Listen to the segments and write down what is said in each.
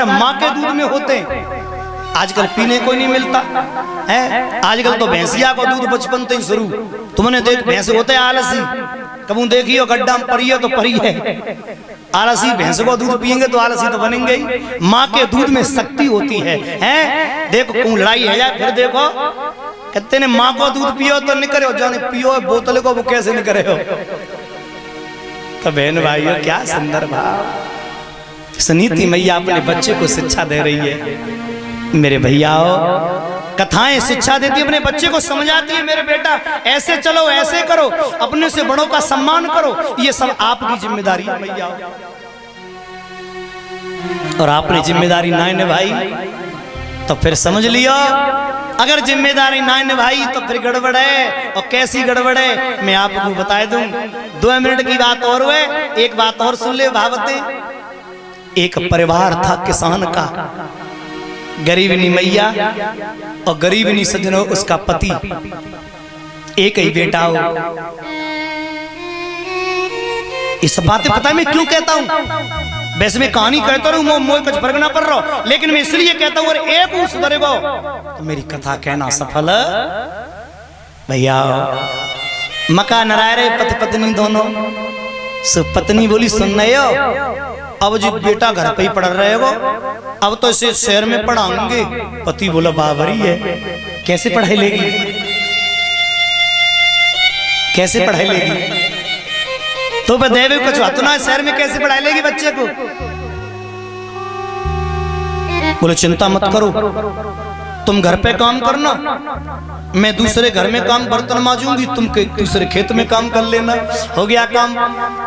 माँ के दूध में होते हैं, आजकल पीने को नहीं मिलता है। आजकल तो भैंसिया को दूध बचपन से ही शुरू। तुमने देख भैंस होते आलसी, कबू देखियो गड्ढा में पड़ी है तो पड़ी है। आलसी भैंस को दूध पियेंगे तो आलसी तो बनेंगे ही। माँ के दूध में शक्ति होती है। देखो क्यों लड़ाई है या फिर देखो कहते ने माँ को दूध पियो तो नहीं करे, जाने पियो बोतल को वो कैसे नहीं करे हो। तो बहन भाइयों क्या सुंदर भाव, सुनीति मैया अपने बच्चे को शिक्षा दे रही है। मेरे भैयाओ कथाएं शिक्षा देती है, अपने बच्चे को समझाती है, मेरे बेटा ऐसे चलो ऐसे करो, अपने से बड़ों का सम्मान करो, ये सब आपकी जिम्मेदारी है भैया। और आपने जिम्मेदारी ना निभाई तो फिर समझ लियो, अगर जिम्मेदारी ना निभाई तो फिर गड़बड़ है। और कैसी गड़बड़ है मैं आपको बता दूं। 2 मिनट की बात और हुए, एक बात और सुन ले भावते। एक परिवार था किसान का, गरीबनी मैया और गरीबनी सज्जनों उसका पति, एक ही बेटा हो। इस बातें पता है मैं क्यों कहता हूं, वैसे मैं कहानी कहता रहूं मोह कुछ फर्क ना पड़ रहा, लेकिन मैं इसलिए कहता हूं अरे एक सुधरेगो तो मेरी कथा कहना सफल भैया। मका नराय रहे पति पत्नी दोनों, पत्नी बोली सुन रहे हो, अब जो बेटा घर पे ही पढ़ रहे हो, अब तो इसे शहर में पढ़ाऊंगे। पति बोला बाबरी है, कैसे पढ़ाई लेगी, कैसे पढ़ाई लेगी। तो बदेवे कुछ ना शहर में कैसे पढ़ाई लेगी बच्चे को। बोले चिंता मत करो, तुम घर पे काम करना, मैं दूसरे घर में काम बर्तन माजूंगी, तुम दूसरे खेत में काम कर लेना। हो गया काम।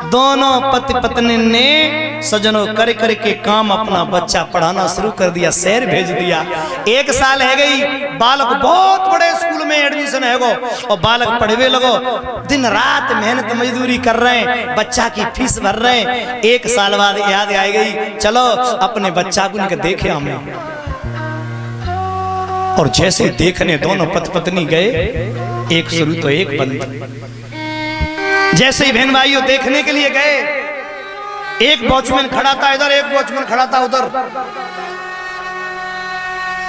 दोनों पति पत्नी ने सजनों कर करके काम अपना बच्चा पढ़ाना शुरू कर दिया, शहर भेज दिया। 1 साल है गई, बालक बहुत बड़े स्कूल में एडमिशन है गो, और बालक पढ़वे लगो, दिन रात मेहनत मजदूरी कर रहे हैं, बच्चा की फीस भर रहे हैं। 1 साल बाद याद आ गई, चलो अपने बच्चा को देखे हमें। और जैसे देखने दोनों पति पत्नी गए, एक शुरू तो एक बंद। जैसे ही बहन भाइयों देखने के लिए गए, एक वॉचमैन खड़ा था इधर, एक वॉचमैन खड़ा था उधर।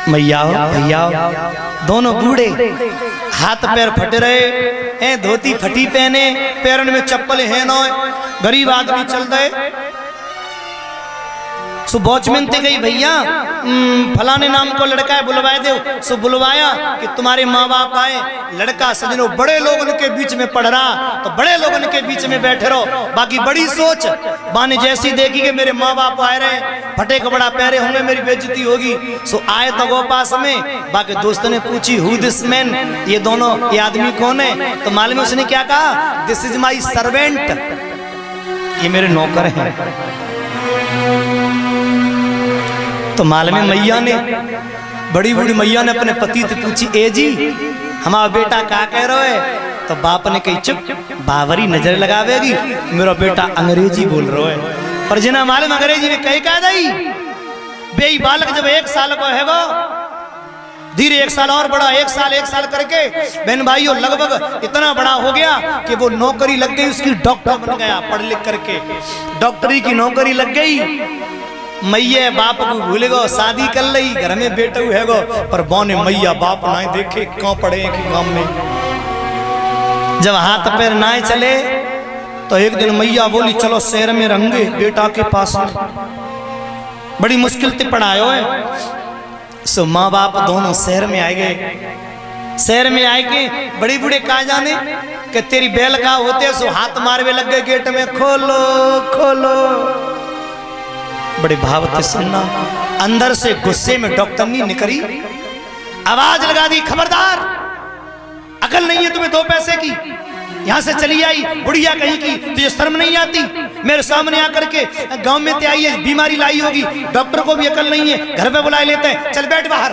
मैया भैया दोनों बूढ़े, हाथ पैर फट रहे हैं, धोती फटी पहने, पैरों में चप्पल है न, गरीब आदमी चल रहे। सो वॉचमैन ते गई भैया फलाने नाम को लड़का है, बुलवाए दो। सो बुलवाया कि तुम्हारे माँ बाप आए। लड़का सजनों बड़े लोगों के बीच में पढ़ रहा, तो बड़े लोगों के बीच में बैठे रहो, बाकी बड़ी सोच। बाने जैसी देखी कि मेरे माँ बाप आए रहे, फटे कपड़ा पहरे होंगे, मेरी बेइज्जती होगी। सो आए तो गो पास में, बाकी दोस्त ने पूछी हु दिस मैन, ये दोनों ये आदमी कौन है। तो मालूम है उसने क्या कहा, दिस इज माई सर्वेंट, ये मेरे नौकर हैं। तो मालूम है मैया ने, बड़ी बूढ़ी मैया ने अपने पति से पूछी, ए जी हमारा बेटा क्या कह रहे है। तो बाप ने कही चुप, बावरी नजर लगावेगी, मेरा बेटा अंग्रेजी बोल रहा है। पर जिन्हें मालूम अंग्रेजी में कही कह दी, बेई बालक जब 1 साल को है वो, धीरे 1 साल और बड़ा, 1 साल करके बहन भाइयों लगभग इतना बड़ा हो गया कि वो नौकरी लग गई उसकी, डॉक्टर बन गया पढ़ लिख करके, डॉक्टरी की नौकरी लग गई। मैया बाप को भूल गो, शादी कर ली, घर में बेटा है गो, पर बौने मैया बाप ना देखे कहाँ पड़े कि काम में। जब हाथ पैर ना चले तो एक दिन मैया बोली चलो शहर में रहेंगे बेटा के पास में। बड़ी मुश्किल से पढ़ायो है। सो माँ बाप दोनों शहर में आए गए। शहर में आए के बड़ी बूढ़े कहा जाने कि तेरी बैल का होते, सो हाथ मारवे लग गए गेट में, खोलो खोलो। बड़े भाव से सुनना, अंदर से गुस्से में डॉक्टरनी निकली, आवाज लगा दी, खबरदार, अकल नहीं है तुम्हें 2 पैसे की, यहां से चली आई। बुढ़िया कहीं की तुझे शर्म नहीं आती, मेरे सामने आकर के गांव में ते आई है, बीमारी लाई होगी, डॉक्टर को भी अकल नहीं है, घर पे बुलाए लेते हैं, चल बैठ बाहर।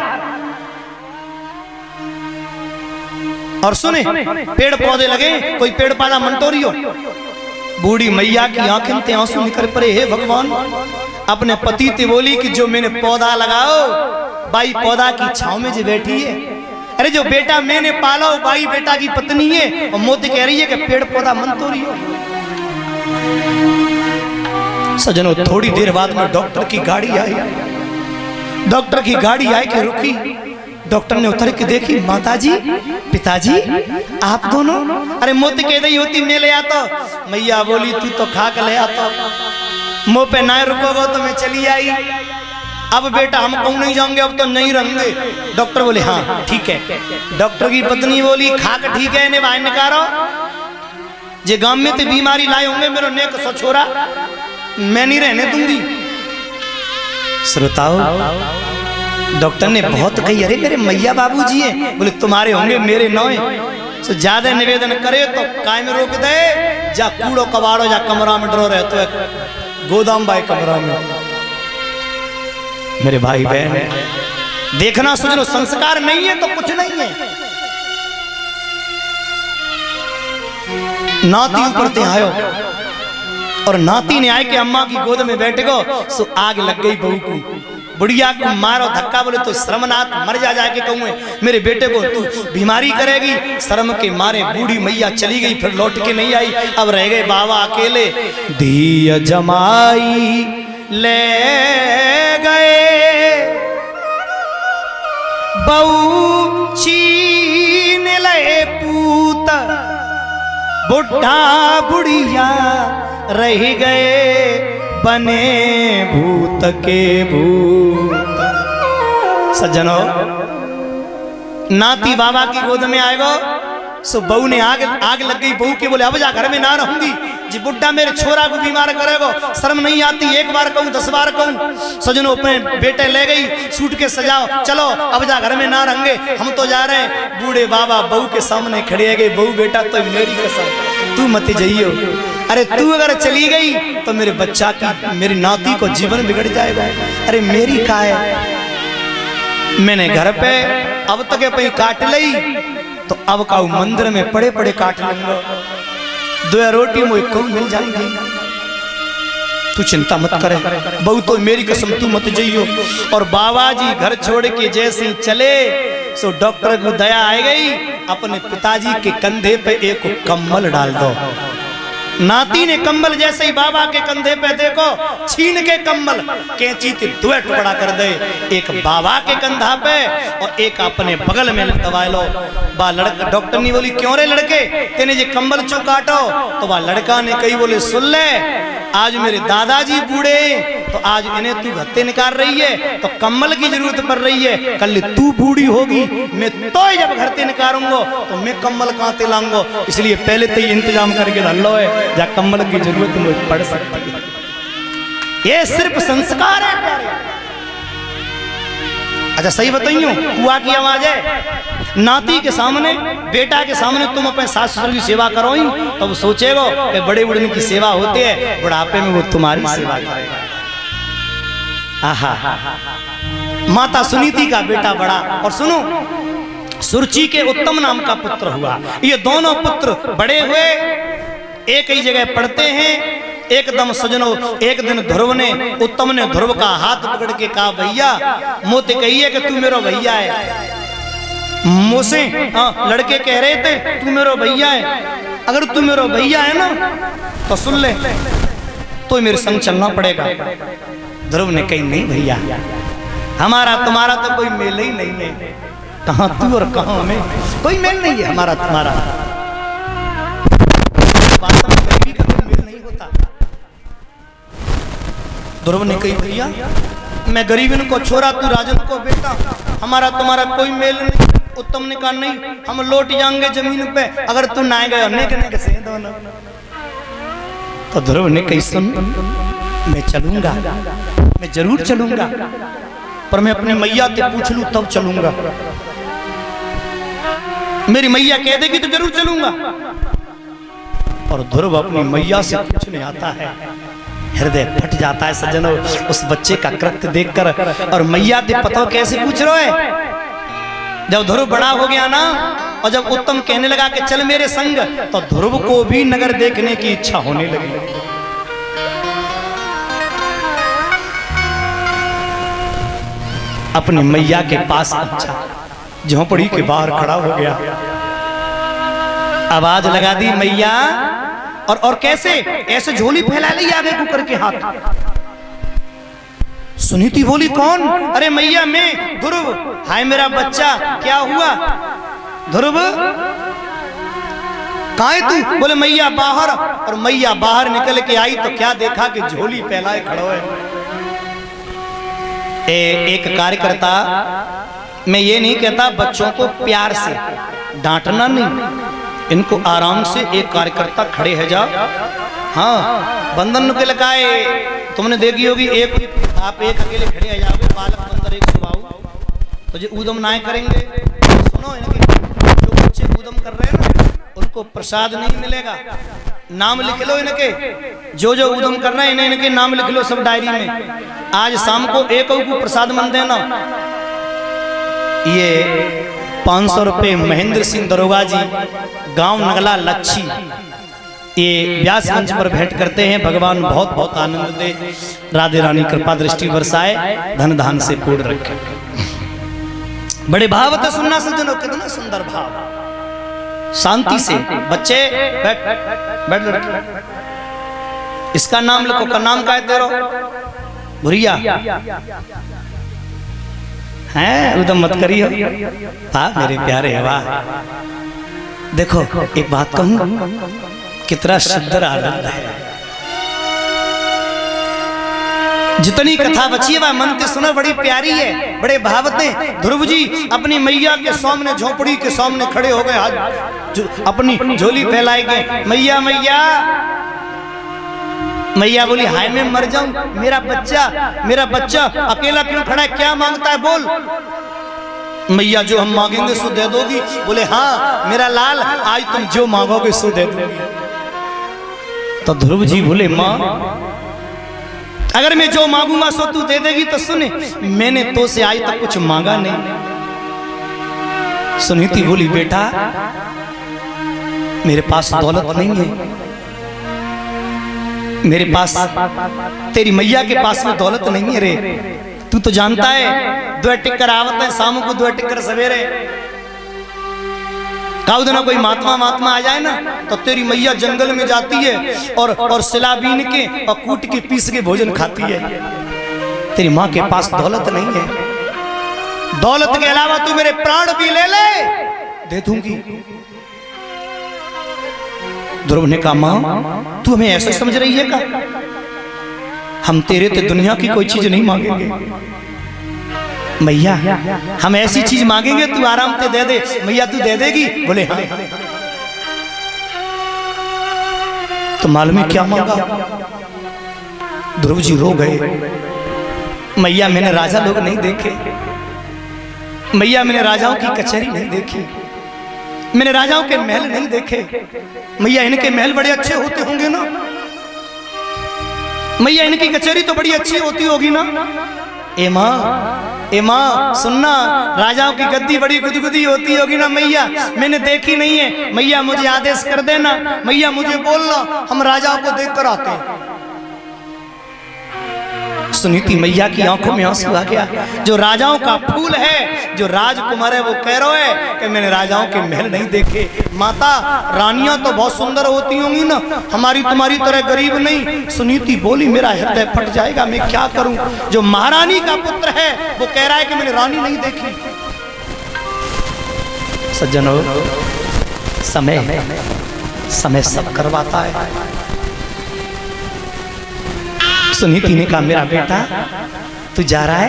और सुने पेड़ पौधे लगे, कोई पेड़ पौधा मंटोरी हो। बूढ़ी मैया की आंखें ते आंसू निकल पड़े, हे भगवान। अपने पति ते बोली कि जो मैंने पौधा लगाओ, बाई पौधा की छांव में जो बैठी है, अरे जो बेटा मैंने पाला बाई बेटा की पत्नी है, और मोती कह रही है कि पेड़ पौधा मंतोरी हो। सजनों थोड़ी देर बाद में डॉक्टर की गाड़ी आई। डॉक्टर की गाड़ी आई के रुकी। डॉक्टर ने उतर के देखी, माताजी पिताजी आप दोनों, अरे मोती कह रही होती मैं ले आता। मैया बोली तू तो खा के ले आता, मुंह पे ना रुकोगे तो मैं चली आई। अब बेटा हम कहूँ नहीं जाएंगे, अब तो नहीं रहेंगे। डॉक्टर बोले हाँ ठीक है। डॉक्टर की पत्नी बोली खा के ठीक है, इन्हें बाहर निकालो, जे गांव में तो बीमारी लाए होंगे मेरे नेक सो छोरा, मैं नहीं रहने दूंगी। श्रोताओ, डॉक्टर ने बहुत कही, अरे मेरे मैया बाबूजी हैं। बोले तुम्हारे होंगे मेरे नौए, तो ज्यादा निवेदन करे तो काय में रोक दे, जा कूड़ो कबाड़ो जा कमरा में डरो रहते है, गोदाम बाई कमरा में। मेरे भाई बहन देखना सुनो, संस्कार नहीं है तो कुछ नहीं है। नाती ऊपर ते आयो और नाती ने आए कि अम्मा की गोद में बैठ गो, सो आग लग गई बहू को। बुढ़िया को मारो धक्का, बोले तो श्रमनाथ मर जा जाके कहूँ मेरे बेटे को तू बीमारी करेगी। शर्म के मारे बूढ़ी मैया चली गई, फिर लौट के नहीं आई। अब रह गए बाबा अकेले। धिय जमाई ले गए, बहू छीन ले पूत, बुढ़ा बुढ़िया रह गए बने भूत के भूत। सज्जनों, नाती बाबा की गोद में आएगो, सो बहू ने आग लग गई बहू के। बोले अब जा घर में ना रहूंगी जी, बुड्ढा मेरे छोरा को बीमार करेगो, शर्म नहीं आती, एक बार कहूँ 10 बार कहूँ। सजनों अपने बेटे ले गई, सूट के सजाओ, चलो अब जा घर में ना रहेंगे, हम तो जा रहे हैं। बूढ़े बाबा बहू के सामने खड़े गए, बहू बेटा तो मेरी कसम तू मत जाइयो, अरे तू अगर चली गई तो मेरे बच्चा की, मेरी नाती को जीवन बिगड़ जाएगा। अरे मेरी का है, मैंने घर पे अब तक पे काट ली, तो अब का मंदिर में पड़े पड़े काट लूंगा, 2 रोटी मुझे को मिल जाएगी, तू चिंता मत करे। बहू तो मेरी कसम तू मत जाइयो। और बाबा जी घर छोड़ के जैसे चले, सो डॉक्टर को दया आ गई, अपने पिताजी के कंधे पे एक कम्बल डाल दो। नाती ने कंबल जैसे ही बाबा के कंधे पे देखो, छीन के कंबल कैंची से 2 टुकड़ा कर दे, एक बाबा के कंधा पे और एक अपने बगल में दबा लो। बा लड़का, डॉक्टर ने बोली क्यों रे लड़के तेने जे कंबल चो काटो, तो वह लड़का ने कही, बोले सुन ले, आज मेरे दादाजी बूढ़े, तो आज इन्हें तू भत्ते निकाल रही है, तो कंबल की जरूरत पड़ रही है, कल तू बूढ़ी होगी, मैं तो जब घर ते निकालूंगा तो मैं कंबल कहाँ ते लाऊंगा, इसलिए पहले तो इंतजाम करके धर लो है, जा कंबल की जरूरत मुझे पड़ सकती है। ये सिर्फ संस्कार है प्यारे। अच्छा सही बताइयो, कुआ की आवाज है, नाती के सामने, बेटा के सामने तुम अपने सास ससुर की सेवा करो ही, तो वो सोचेगा कि बड़े बुढ़े की सेवा होती है, बुढ़ापे में वो तुम्हारी सेवा करेगा। आहा, माता सुनीति का बेटा बड़ा, और सुनो सुरुचि के उत्तम नाम का पुत्र हुआ। ये दोनों पुत्र बड़े हुए, एक ही जगह पढ़ते हैं। एकदम सजनों, एक दिन ध्रुव ने, उत्तम ने ध्रुव का हाथ पकड़ के कहा, भैया मोते कहिए कि तू मेरा भैया है। मुझसे लड़के कह रहे थे तू मेरा भैया है, अगर तू मेरा भैया है ना तो सुन ले, तो मेरे संग चलना पड़ेगा। ध्रुव ने कही नहीं भैया, हमारा तुम्हारा तो कोई मेल ही नहीं है, कहाँ तू और कहाँ मैं, कोई मेल नहीं है हमारा तुम्हारा, गरीबी का कोई मेल नहीं होता। ध्रुव ने कही भैया मैं गरीबन को छोरा, तू राजन को बेटा, हमारा तुम्हारा कोई मेल नहीं। उत्तम ने कहा नहीं, हम लौट जाएंगे जमीन पे, अगर तू ना गए नेक से दोनों। तो ध्रुव ने कही सुन, मैं चलूंगा, मैं जरूर चलूंगा, पर मैं अपने मैया से पूछ लूं तब चलूंगा। मेरी मैया कह देगी तो जरूर चलूंगा। और ध्रुव अपनी मैया से पूछने आता है, हृदय फट जाता है सज्जनों उस बच्चे का कृत्य देखकर। और मैया दे पता कैसे पूछ रहे है, जब ध्रुव बड़ा हो गया ना, और जब उत्तम कहने लगा कि चल मेरे संग, तो ध्रुव को भी नगर देखने की इच्छा होने लगी। अपनी मैया के पास पहुंचा, झोंपड़ी के बाहर खड़ा हो गया, आवाज लगा दी मैया, और कैसे ऐसे झोली फैला ली आगे कुकर के हाथ। सुनीति बोली कौन? अरे मैया मैं ध्रुव, हाय मेरा बच्चा, क्या हुआ? ध्रुव कहाँ है तू? बोले मैया बाहर। और मैया बाहर निकल के आई तो क्या देखा कि झोली फैलाए खड़ो है। एक कार्यकर्ता, मैं ये नहीं कहता बच्चों को प्यार से डांटना नहीं, इनको आराम से, एक कार्यकर्ता खड़े है जा, हाँ बंधन के लगाए, तुमने देखी होगी, आप एक अकेले खड़े है जाओगे, बालक बंदर एक स्वभाव, तो जो ऊधम ना करेंगे, सुनो इनके जो बच्चे ऊधम कर रहे हैं ना, उनको प्रसाद नहीं मिलेगा, नाम लिख लो इनके, जो जो ऊधम कर रहे हैं इनके नाम लिख लो सब डायरी में, आज शाम को एक को प्रसाद मन देना। ये 500 रुपये महेंद्र सिंह दरोगा जी, गांव नगला लच्छी, ये व्यास मंच पर भेंट करते हैं। भगवान बहुत बहुत आनंद दे, राधे रानी कृपा दृष्टि बरसाए, धन धान से पूर्ण रखे। बड़े भाव तो सुनना सज्जनों, कितना सुंदर भाव, शांति से। बच्चे बैठ बैठ बैठ, इसका नाम लिखो, का नाम क्या है तेरा? भुरिया है, उधम मत करियो। हाँ मेरे प्यारे, वाह। देखो एक बात कहूं, कितना सुंदर आनंद है। जितनी कथा बची है वह मन से सुनो, बड़ी प्यारी है, बड़े भावते। ध्रुव जी अपनी मैया के सामने, झोपड़ी के सामने खड़े हो गए, हाथ अपनी झोली फैलाए गए, मैया मैया। मैया बोली हाय मैं मर जाऊं, मेरा बच्चा अकेला क्यों खड़ा है, क्या मांगता है बोल। मैया जो हम मांगेंगे सो दे दोगी। बोले हाँ मेरा लाल, आज तुम जो मांगोगे सो दे दोगी। तो ध्रुव जी बोले माँ अगर मैं जो मांगूंगा सो तू दे देगी, तो सुने मैंने तो से आज तक कुछ मांगा नहीं। सुनीति बोली बेटा मेरे पास दौलत नहीं है, मेरे पास, तेरी मैया के पास में दौलत नहीं है रे, तू तो जानता है 2 टिक्कर आवत है शाम को, 2 टिक्कर सवेरे। काउ दिन कोई महात्मा आ जाए ना, तो तेरी मैया जंगल में जाती है और सिला बीन के और कूट के पीस के भोजन खाती है। तेरी माँ के पास दौलत नहीं है, दौलत के अलावा तू मेरे प्राण भी ले ले, दे दूंगी। ध्रुव ने कहा माँ तू हमें ऐसे समझ रही है का? हम तेरे तो दुनिया की कोई चीज नहीं मांगेंगे मैया, हम ऐसी चीज मांगेंगे तू आराम से दे दे। मैया तू दे देगी? बोले हाँ। तो मालूम है क्या मांगा? ध्रुव जी रो गए। मैया मैंने राजा लोग नहीं देखे, मैया मैंने राजाओं की कचहरी नहीं देखी, मैंने राजाओं के महल नहीं देखे। मैया इनके महल बड़े अच्छे होते होंगे ना, मैया इनकी कचहरी तो बड़ी अच्छी होती होगी ना। ए माँ सुनना, राजाओं की गद्दी बड़ी गुदगुदी होती होगी ना। मैया मैंने देखी नहीं है, मैया मुझे आदेश कर देना, मैया मुझे बोलना, हम राजाओं को देख कर आते हैं। सुनीति मैया की आंखों में आंसू आ गया। जो राजाओं का फूल है, जो राजकुमार है, वो कह रहा है कि मैंने राजाओं के महल नहीं देखे। माता रानियां तो बहुत सुंदर होती होंगी ना, हमारी तुम्हारी तरह गरीब नहीं। सुनीति बोली मेरा हृदय फट जाएगा, मैं क्या करूं। जो महारानी का पुत्र है वो कह रहा है कि मैंने रानी नहीं देखी। सज्जनों समय सब करवाता है। सुनीति ने कहा मेरा बेटा तू जा रहा है,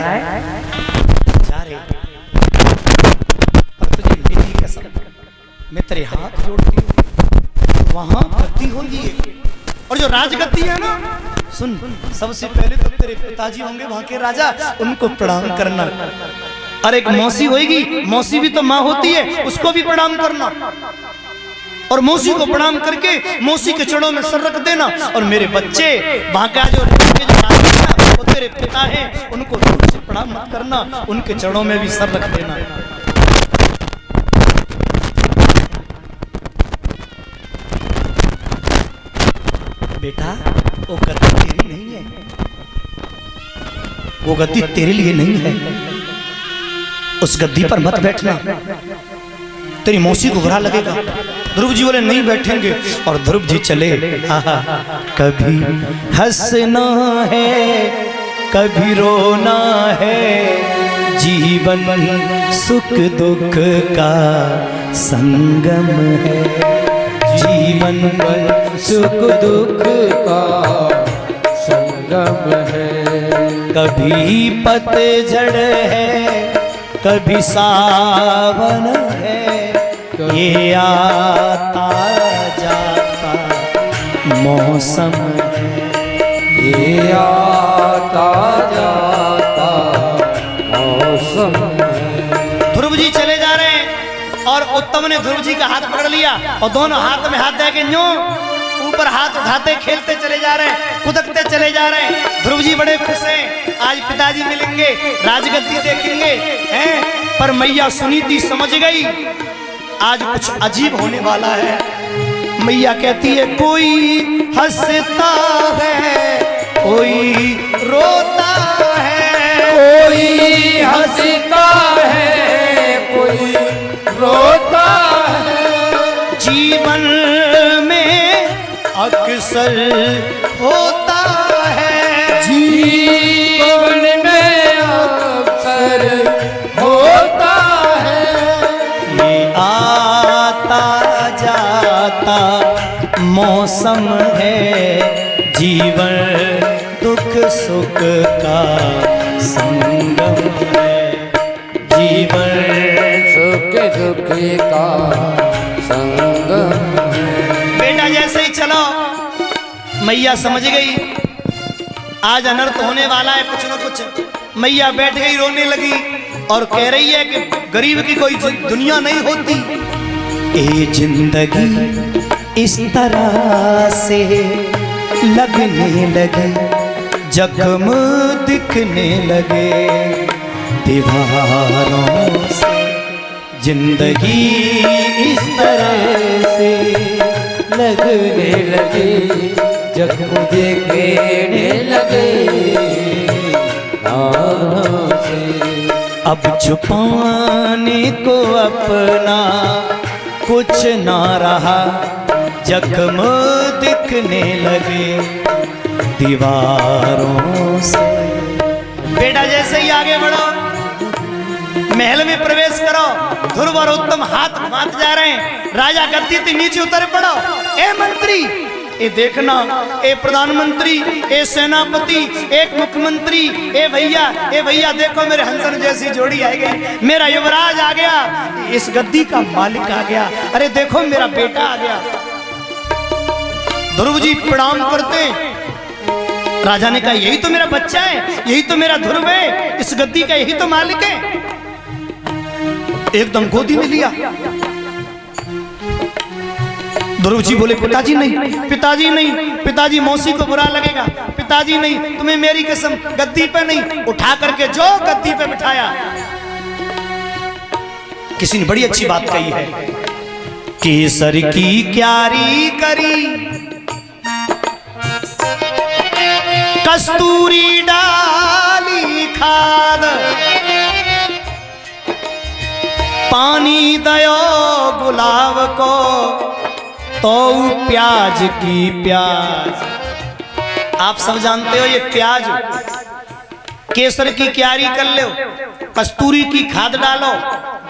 जा रहे, पर तुझे मेरी कसम मैं तेरे हाथ जोड़ती हूँ, वहां गद्दी होगी और जो राजगद्दी है ना, सुन सबसे पहले तो तेरे पिताजी होंगे वहां के राजा, उनको प्रणाम करना। और एक मौसी होगी, मौसी भी तो माँ होती है, उसको भी प्रणाम करना। और मौसी को प्रणाम करके मौसी के चरणों में सर रख देना। और मेरे बच्चे वहां का जो राजा वो तेरे पिता हैं, उनको दूर से प्रणाम मत करना, उनके चरणों में भी सर रख देना। बेटा वो गद्दी तेरी नहीं है, वो गद्दी तेरे लिए नहीं है, उस गद्दी पर मत बैठना, तेरी मौसी को बुरा लगेगा। ध्रुव जी बोले नहीं बैठेंगे, और ध्रुव जी चले। कभी हंसना है कभी रोना है, जीवन सुख दुख का संगम है। जीवन सुख दुख का संगम है। कभी पतझड़ है, कभी सावन है, ये आता जाता मौसम है। ये आता जाता मौसम है। ध्रुव जी चले जा रहे हैं और उत्तम ने ध्रुव जी का हाथ पकड़ लिया और दोनों हाथ में हाथ दे के यूं ऊपर हाथ उठाते खेलते चले जा रहे हैं, कुदकते चले जा रहे हैं। ध्रुव जी बड़े खुश हैं, आज पिताजी मिलेंगे, राजगद्दी देखेंगे हैं। पर मैया सुनीति समझ गई आज कुछ अजीब होने वाला है। मैया कहती है कोई हंसता है, कोई रोता है, कोई हंसता है, कोई रोता है। जीवन में अक्सर होता है, जीवन में अक्सर होता है। ये आता जाता मौसम है, जीवन दुख सुख का संगम है। जीवन सुख दुख का संगम है। बेटा जैसे ही चलो, मैया समझ गई आज अनर्थ होने वाला है कुछ न कुछ। मैया बैठ गई, रोने लगी और कह रही है कि गरीब की कोई दुनिया नहीं होती। ये जिंदगी इस तरह से लगने लगे, जख्म दिखने लगे दीवारों से। जिंदगी इस तरह से लगने लगे, जख्म देखने लगे नाम से। अब छुपाने को अपना कुछ ना रहा, जख्म दिखने लगे दीवारों से। बेटा जैसे ही आगे बढ़ो, महल में प्रवेश करो, ध्रुव और उत्तम हाथ घुमाते जा रहे हैं। राजा गद्दी से नीचे उतर पड़ो। ए मंत्री, ए देखना, ए प्रधानमंत्री, ए सेनापति, एक मुख्यमंत्री, ए भैया देखो मेरे हंसन जैसी जोड़ी आ गई, मेरा युवराज आ गया, इस गद्दी का मालिक आ गया, अरे देखो मेरा बेटा आ गया। ध्रुव जी प्रणाम करते। राजा ने कहा यही तो मेरा बच्चा है, यही तो मेरा ध्रुव है, इस गद्दी का यही तो मालिक है। एकदम गोदी में लिया। ध्रुव जी बोले पिताजी नहीं, पिताजी नहीं, पिताजी मौसी को बुरा लगेगा, पिताजी नहीं, तुम्हें मेरी कसम गद्दी पे नहीं। उठा करके जो गद्दी पे बिठाया। किसी ने बड़ी अच्छी बात कही है, केसर की क्यारी करी, कस्तूरी डाली खाद, पानी दयो गुलाब को, तो प्याज की प्याज। आप सब जानते हो ये प्याज, केसर की क्यारी कर लो, कस्तूरी की खाद डालो,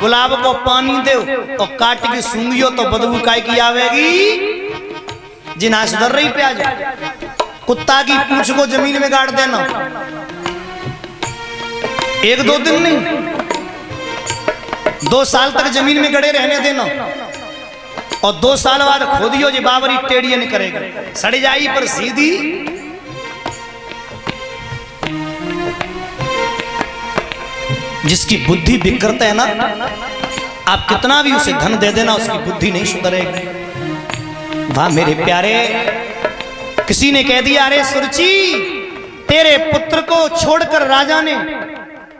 गुलाब को पानी दो और काट के सूंघियो तो बदबू काय की आवेगी। जी ना सुधर रही प्याज। कुत्ता की पूंछ को जमीन में गाड़ देना, एक दो दिन नहीं, 2 साल तक जमीन में गड़े रहने देना और 2 साल बाद खोदियो जी बाबरी टेढ़ी नहीं करेगा, सड़ जाई पर सीधी। जिसकी बुद्धि विकृत है ना, आप कितना भी उसे धन दे देना उसकी बुद्धि नहीं सुधरेगी। वाह मेरे प्यारे, किसी ने कह दिया अरे सुरुचि, तेरे पुत्र को छोड़कर राजा ने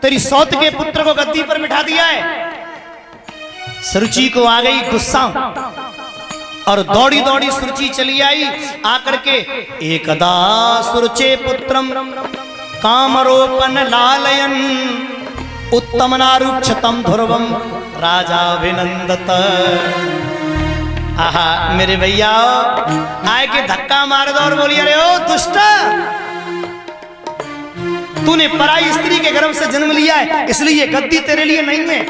तेरी सौत के पुत्र को गद्दी पर बिठा दिया है। सुरुचि को आ गई गुस्सा और दौड़ी दौड़ी सुरुचि चली आई। आकर के एकदा सुरुचे पुत्रम कामरोपन लालयन उत्तम नारुक्षतम ध्रुवम राजा विनंदत। आहा मेरे भैया आए के धक्का मार दो और बोलिए अरे ओ दुष्ट, तूने पराई स्त्री के गर्भ से जन्म लिया है, इसलिए गद्दी तेरे लिए नहीं है।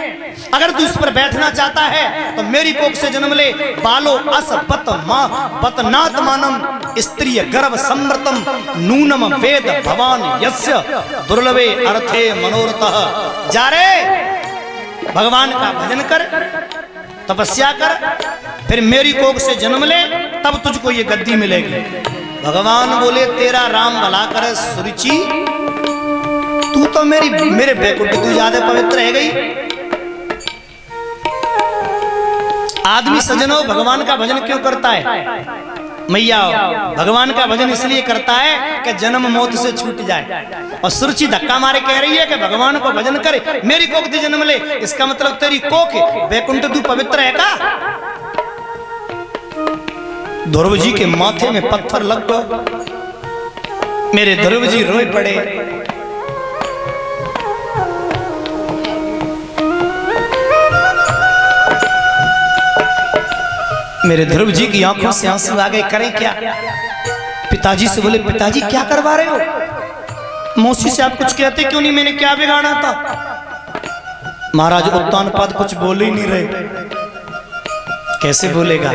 अगर तू इस पर बैठना चाहता है तो मेरी कोख से जन्म ले। बालो अस पतनात मानम स्त्रीय गर्भ समृतम नूनम वेद भवान यस्य दुर्लभे अर्थे मनोरथः। जा रे, भगवान का भजन कर, तपस्या कर, फिर मेरी कोख से जन्म ले, तब तुझको ये गद्दी मिलेगी। भगवान बोले तेरा राम भला करे सुरुचि, तू तो मेरे बैकुंठ तू ज्यादा पवित्र है गई। आदमी सजनो भगवान का भजन क्यों करता है? मैया भगवान का भजन इसलिए करता है कि जन्म मौत से छूट जाए। और सुरुचि धक्का मारे कह रही है कि भगवान को भजन करे, मेरी कोख से जन्म ले। इसका मतलब तेरी कोख बैकुंठ तू पवित्र है का? ध्रुव जी के माथे में पत्थर लग गए, मेरे ध्रुव जी रोए पड़े। मेरे ध्रुव जी की आंखों से आंसू आ गए, करें क्या? पिताजी से बोले पिताजी क्या करवा रहे हो? मौसी से आप कुछ कहते क्यों नहीं, मैंने क्या बिगाड़ा था? महाराज उत्तान पद कुछ बोले ही नहीं रहे। कैसे बोलेगा?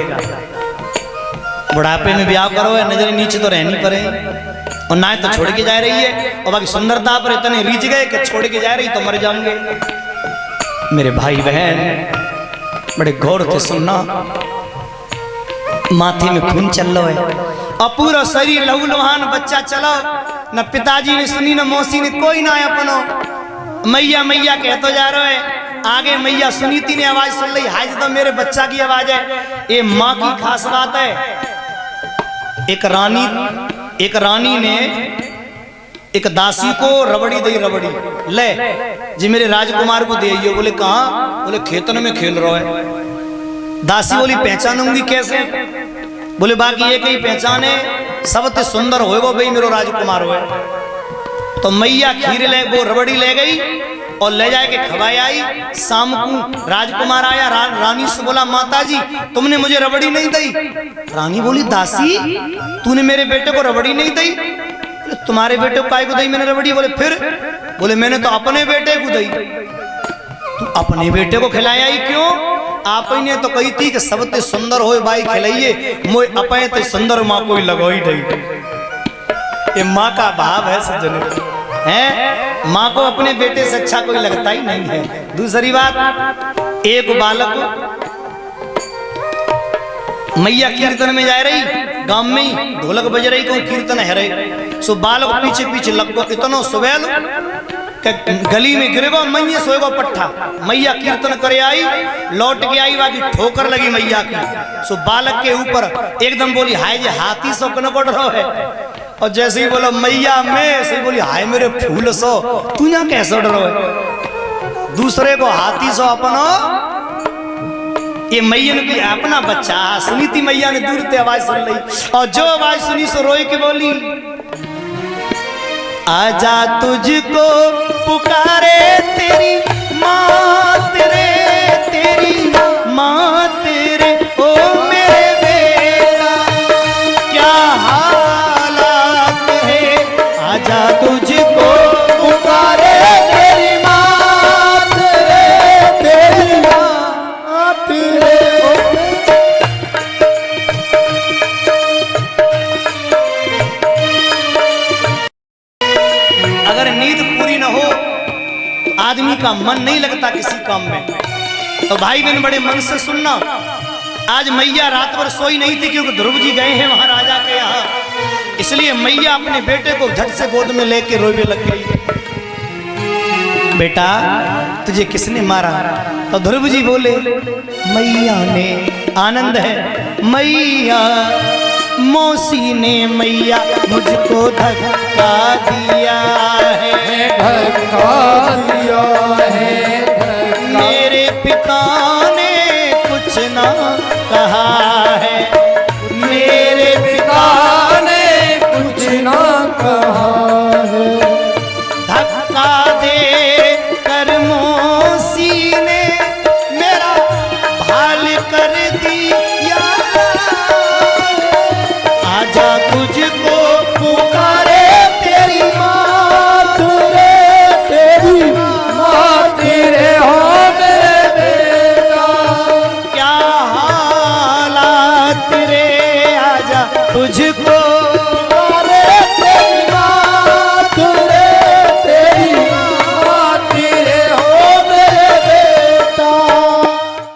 बुढ़ापे में ब्याह करो है, नजर नीचे तो रहनी पड़े, और ना तो छोड़ के जा रही है, और बाकी सुंदरता पर इतने रीझ गए कि छोड़ के जा रही तो मर जाएंगे। मेरे भाई बहन बड़े गौर से सुनना, माथे में खून चल रहा है और पूरा शरीर लहू लुहान, बच्चा चलो। न पिताजी ने सुनी, न मौसी ने, कोई ना अपनो। मैया मैया कह तो जा रहे है। आगे मैया सुनीति ने आवाज सुन ली, हाय तो मेरे बच्चा की आवाज है। ये माँ की खास बात है। एक रानी ने एक दासी को रबड़ी दी, रबड़ी ले जी मेरे राजकुमार को दे। बोले कहाँ? बोले खेतन में खेल रहा है। दासी बोली पहचानूंगी कैसे? बोले बाकी एक ही पहचान है, सबसे सुंदर होएगा भाई मेरो राजकुमार होए। तो मैया खीर ले, वो रबड़ी ले गई और ले जाके खवाई आई। शाम को राजकुमार आया, रानी से बोला माता जी तुमने मुझे रबड़ी नहीं दी। रानी बोली दासी तूने मेरे बेटे को रबड़ी नहीं दी? तुम्हारे बेटे को काय को दी मैंने रबड़ी? बोले फिर? बोले मैंने तो अपने बेटे को दी। तू अपने बेटे को खिलाया ही क्यों? आप ही ने तो कही थी कि सबसे सुंदर हो भाई खिलाइए, मोए अपने तो सुंदर माँ को ही लगो ही नहीं। ये माँ का भाव है सज्जन, है माँ को अपने बेटे से अच्छा कोई लगता ही नहीं है। दूसरी बात, एक बालक मैया कीर्तन में जा रही, गांव में ही ढोलक बज रही, को कीर्तन है रही। सो बालक पीछे पीछे लगभग इतना सुबेल गली में गिर गो, मैया सोएगो पट्ठा। मैया कीर्तन करे आई, लौट के आई, बाकी ठोकर लगी मैया की। सो बालक के ऊपर एकदम बोली हाय जे हाथी सो कन पड़ रहा है। और जैसे ही बोला मैया मैं, से बोली हाय मेरे फूल सो, तू यहाँ कैसे उड़ रहा है? दूसरे को हाथी सो अपनो, ये मैया ने अपना बच्चा। सुनीति मैया ने दूर से आवाज सुन ली, और जो आवाज सुनी सो रोई के बोली आजा तुझको पुकारे तेरी माँ, तेरी माँ तेरे, ओ मेरे बेटा क्या हालात है। आजा तुझको पुकारे तेरी माँ, तेरी माँ तेरे। अगर नींद पूरी न हो तो आदमी का मन नहीं लगता किसी काम में। तो भाई बहन बड़े मन से सुनना, आज मैया रात भर सोई नहीं थी क्योंकि ध्रुव जी गए हैं महाराजा के यहाँ, इसलिए मैया अपने बेटे को झट से गोद में लेके रोने लग गई। बेटा तुझे किसने मारा? तो ध्रुव जी बोले मैया ने। आनंद है, मैया मौसी ने मैया मुझको धक्का दिया है, धक्का दिया है, मेरे पिता ने कुछ ना कहा है, मेरे पिता ने कुछ ना कहा है। धक्का दे कर मौसी ने मेरा भाल कर दिया। आजा तुझको पुकारे तेरी माँ, मुझको